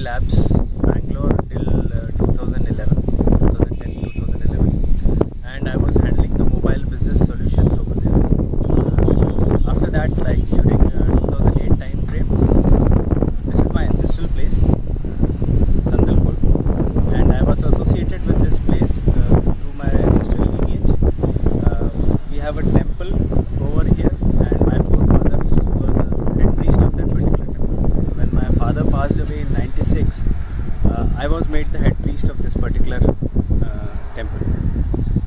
Labs, Bangalore till 2011, 2010-2011, and I was handling the mobile business solutions over there. After that, like during 2008 time frame, this is my ancestral place, Sandalpur, and I was associated with this place through my ancestral lineage. We have a temple over here, and my forefathers were the head priest of that particular temple. When my father passed away in '96, I was made the head priest of this particular temple,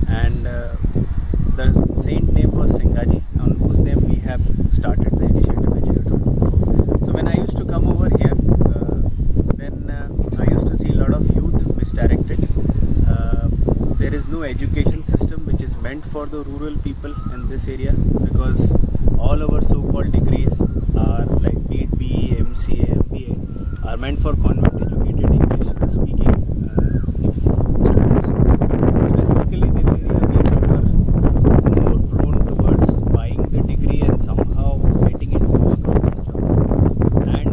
and the saint name was Singaji, on whose name we have started the initiative which you told. So when I used to come over here, then I used to see a lot of youth misdirected. There is no education system which is meant for the rural people in this area, because all our so-called degrees are like BE, MCA, MBA are meant for convent educated English speaking students. Specifically this area, people were more prone towards buying the degree and somehow getting into a government job. And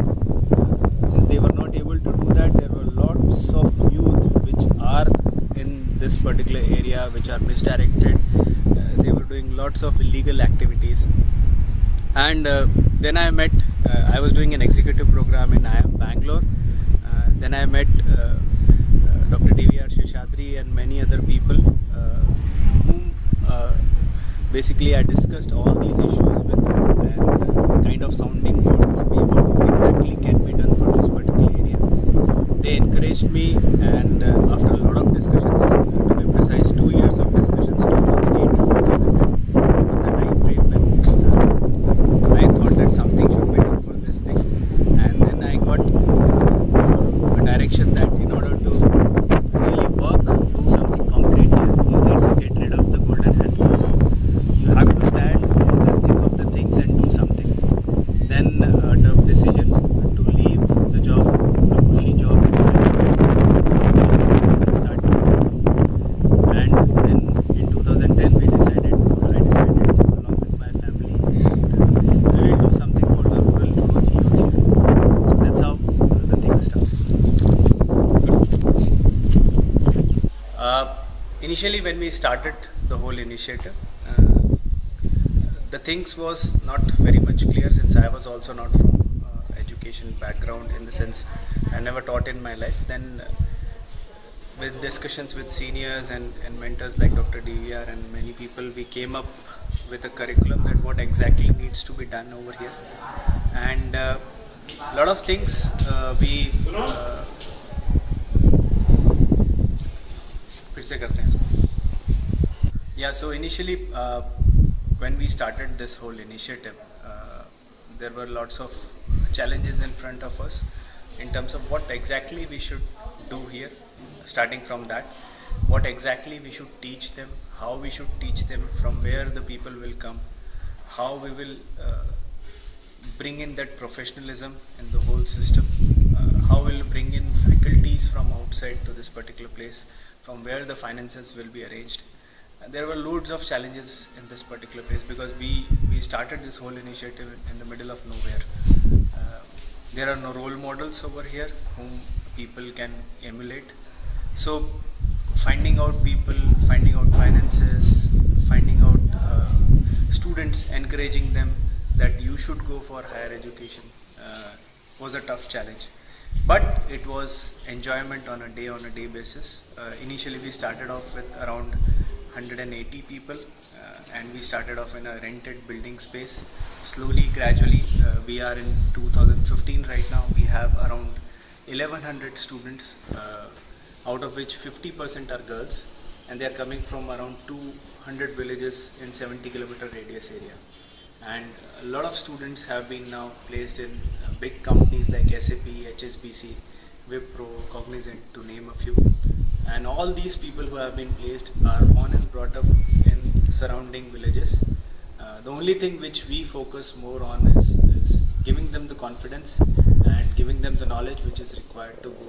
since they were not able to do that, there were lots of youth which are in this particular area which are misdirected. They were doing lots of illegal activities, and then I met I was doing an executive program in IIM Bangalore. Then I met Dr. DVR Sheshadri and many other people whom basically I discussed all these issues with, and kind of sounding board for me what exactly can be done for this particular area. They encouraged me, and after a lot of discussions, to be precise 2 years of discussions, 2008 to 2010 was the time frame when I thought that something should be done for this thing. And then I got a direction that in order to really work, do something concrete here, you need to get rid of the golden handcuffs. You have to stand in the thick of the things and do something. Then a tough decision to leave the job, a cushy job, and start doing something. And then in 2010 I decided along with my family that we will do something for the rural youth here. So that's how the thing started. Initially when we started the whole initiative, the things was not very much clear, since I was also not from education background, in the sense I never taught in my life. Then with discussions with seniors and mentors like Dr. DVR and many people, we came up with a curriculum that what exactly needs to be done over here. And a lot of things we yeah, so initially when we started this whole initiative, there were lots of challenges in front of us in terms of what exactly we should do here. Starting from that, what exactly we should teach them, how we should teach them, from where the people will come, how we will bring in that professionalism in the whole system, how we'll bring in faculties from outside to this particular place, from where the finances will be arranged. There were loads of challenges in this particular place, because we started this whole initiative in the middle of nowhere. There are no role models over here whom people can emulate. So finding out people, finding out finances, finding out students, encouraging them that you should go for higher education was a tough challenge. But it was enjoyment on a day basis. Initially we started off with around 180 people, and we started off in a rented building space. Slowly, gradually, we are in 2015 right now. We have around 1100 students, out of which 50% are girls, and they are coming from around 200 villages in 70-kilometer radius area. And a lot of students have been now placed in big companies like SAP, HSBC, Wipro, Cognizant, to name a few. And all these people who have been placed are born and brought up in surrounding villages. The only thing which we focus more on is giving them the confidence and giving them the knowledge which is required to go